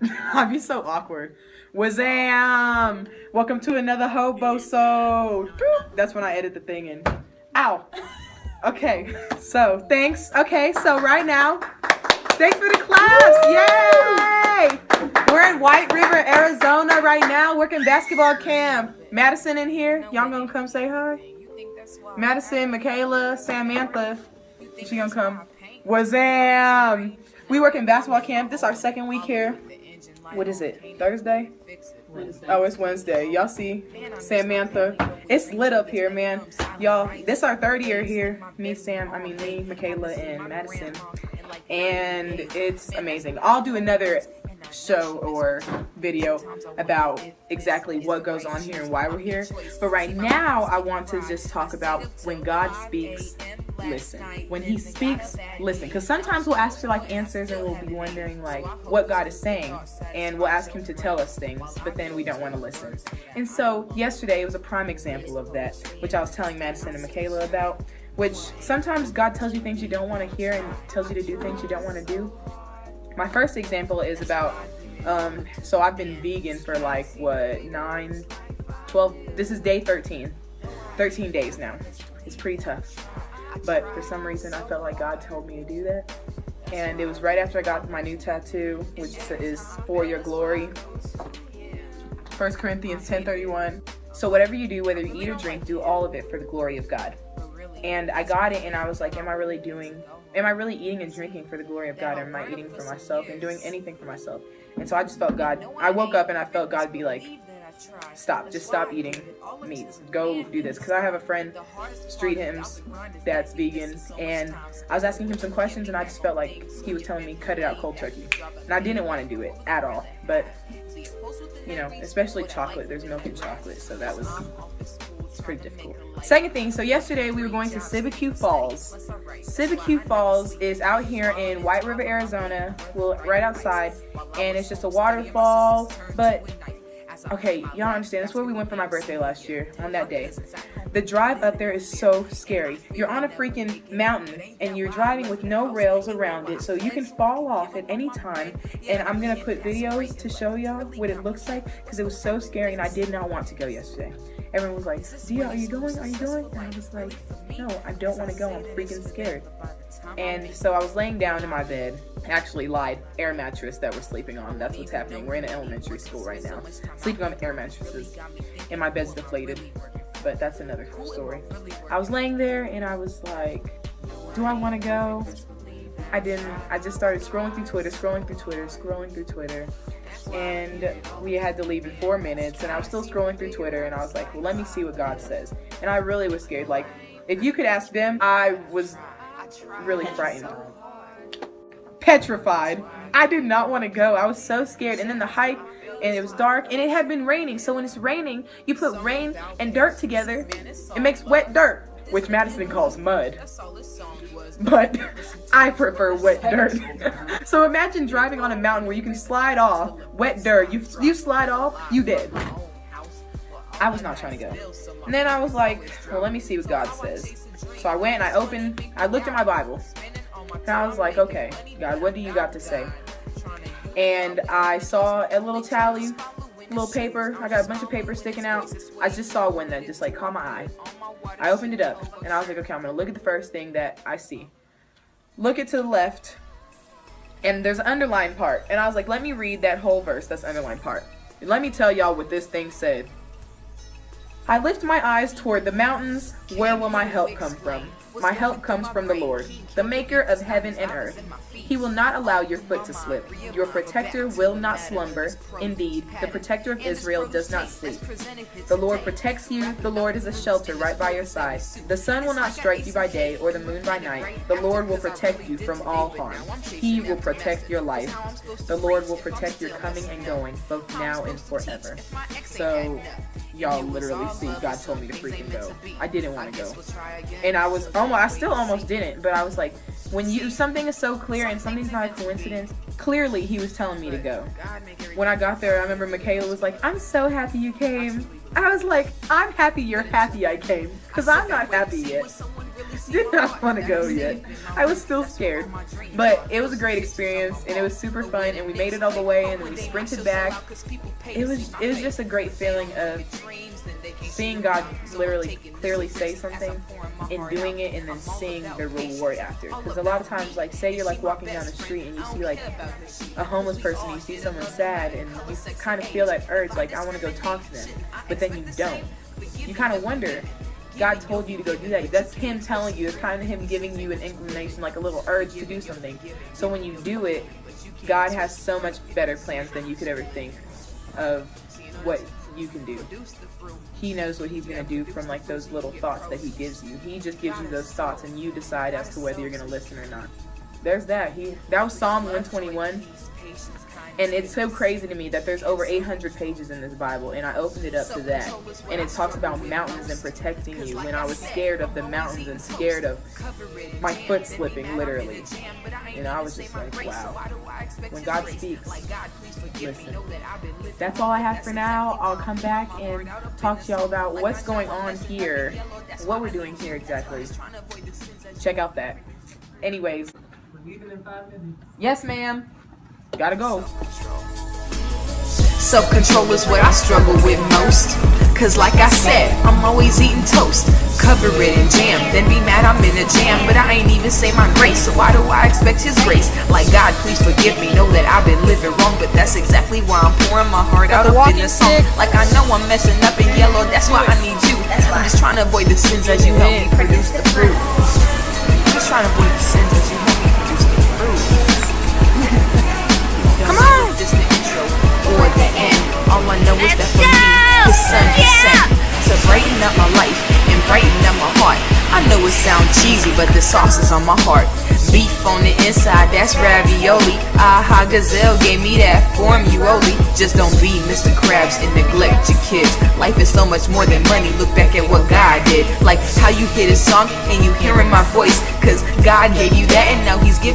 I'd be so awkward. Wazam! Welcome to another HOBOsode. That's when I edit the thing in. Ow. Okay, so thanks. Okay, so right now, thanks for the claps. Yay! We're in White River, Arizona right now, working basketball camp. Madison in here. Y'all gonna come say hi? Madison, Michaela, Samantha. She gonna come. Wazam! We work in basketball camp. This is our second week here. What is it? Thursday? Oh, it's Wednesday. Y'all see Samantha. It's lit up here, man. Y'all, this is our third year here. Me, Michaela, and Madison. And it's amazing. I'll do another show or video about exactly what goes on here and why we're here. But right now, I want to just talk about when God speaks, listen. When he speaks, listen. Because sometimes we'll ask for like answers and we'll be wondering like what God is saying. And we'll ask him to tell us things, but then we don't want to listen. And so yesterday, it was a prime example of that, which I was telling Madison and Michaela about, which sometimes God tells you things you don't want to hear and tells you to do things you don't want to do. My first example is about, so I've been vegan for like, 12, this is day 13. 13 days now. It's pretty tough. But for some reason, I felt like God told me to do that. And it was right after I got my new tattoo, which is for your glory. 1 Corinthians 10:31. So whatever you do, whether you eat or drink, do all of it for the glory of God. And I got it and I was like, am I really eating and drinking for the glory of God? Or am I eating for myself and doing anything for myself? And so I just felt God, I woke up and I felt God be like, just stop eating meats. Go do this. Because I have a friend, Street Hymns, that's vegan. And I was asking him some questions and I just felt like he was telling me, cut it out cold turkey. And I didn't want to do it at all. But, you know, especially chocolate. There's milk in chocolate. So that was... it's pretty difficult. Second thing, so yesterday we were going to Cibecue Falls. Cibecue Falls is out here in White River, Arizona, well, right outside, and it's just a waterfall, but, okay, y'all understand, that's where we went for my birthday last year, on that day. The drive up there is so scary. You're on a freaking mountain, and you're driving with no rails around it, so you can fall off at any time, and I'm going to put videos to show y'all what it looks like, because it was so scary, and I did not want to go yesterday. Everyone was like, Dia, are you going? Are you going? And I was like, no, I don't want to go. I'm freaking scared. And so I was laying down in my bed. I actually lied, air mattress that we're sleeping on. That's what's happening. We're in an elementary school right now. Sleeping on air mattresses. And my bed's deflated. But that's another story. I was laying there and I was like, do I want to go? I didn't. I just started scrolling through Twitter. And we had to leave in 4 minutes, and I was still scrolling through Twitter, and I was like, well, let me see what God says. And I really was scared. Like, if you could ask them, I was really frightened. Petrified. I did not want to go. I was so scared. And then the hike, and it was dark, and it had been raining. So when it's raining, you put rain and dirt together, it makes wet dirt, which Madison calls mud. But I prefer wet dirt. So imagine driving on a mountain where you can slide off wet dirt. You slide off, you dead. I was not trying to go. And then I was like, well, let me see what God says. So I went and I looked at my Bible. And I was like, okay, God, what do you got to say? And I saw a little tally, a little paper. I got a bunch of paper sticking out. I just saw one that just like caught my eye. I opened it up and I was like, okay, I'm going to look at the first thing that I see. Look it to the left and there's an underlined part. And I was like, let me read that whole verse, that's underlined part. And let me tell y'all what this thing said. I lift my eyes toward the mountains. Where will my help come from? My help comes from the Lord, the maker of heaven and earth. He will not allow your foot to slip. Your protector will not slumber. Indeed, the protector of Israel does not sleep. The Lord protects you. The Lord is a shelter right by your side. The sun will not strike you by day or the moon by night. The Lord will protect you from all harm. He will protect your life. The Lord will protect your coming and going, both now and forever. So, y'all literally see God told me to freaking go. I didn't want to go. And I still almost didn't, but I was like, when something is so clear and something's not a coincidence, clearly he was telling me to go. When I got there, I remember Michaela was like, I'm so happy you came. I was like, I'm happy you're happy I came, because I'm not happy yet. did not want to go yet. I was still scared. But it was a great experience, and it was super fun, and we made it all the way, and then we sprinted back. It was just a great feeling of seeing God literally clearly say something and doing it, and then seeing the reward after. Because a lot of times, like, say you're like walking down the street and you see like a homeless person, you see someone sad, and you kind of feel that urge, like, I want to go talk to them, but then you don't. You kind of wonder, God told you to go do that. That's Him telling you. It's kind of Him giving you an inclination, like a little urge to do something. So when you do it, God has so much better plans than you could ever think of what you can do. He knows what He's going to do from like those little thoughts that He gives you. He just gives you those thoughts, and you decide as to whether you're going to listen or not. There's that. That was Psalm 121. And it's so crazy to me that there's over 800 pages in this Bible, and I opened it up to that, and it talks about mountains and protecting you. When I was scared of the mountains and scared of my foot slipping, literally, you know, I was just like, wow. When God speaks, listen. That's all I have for now. I'll come back and talk to y'all about what's going on here, what we're doing here exactly. Check out that. Anyways. Yes, ma'am. Gotta go. Self-control is what I struggle with most. Cause like I said, I'm always eating toast. Cover it in jam, then be mad I'm in a jam. But I ain't even say my grace, so why do I expect His grace? Like, God, please forgive me, know that I've been living wrong. But that's exactly why I'm pouring my heart out up in the song. Like, I know I'm messing up in yellow, that's why I need you. I'm just trying to avoid the sins as you help me produce the fruit. I'm just trying to avoid the sins as you help me produce the fruit. Come on! Just the intro or the end. All I know is that for me, His Son He sent to brighten up my life and brighten up my heart. I know it sounds cheesy, but the sauce is on my heart. Beef on the inside, that's ravioli. Aha, Gazelle gave me that formula. Just don't be Mr. Krabs and neglect your kids. Life is so much more than money. Look back at what God did. Like how you hear this song and you hearing my voice. Cause God gave you that, and now He's giving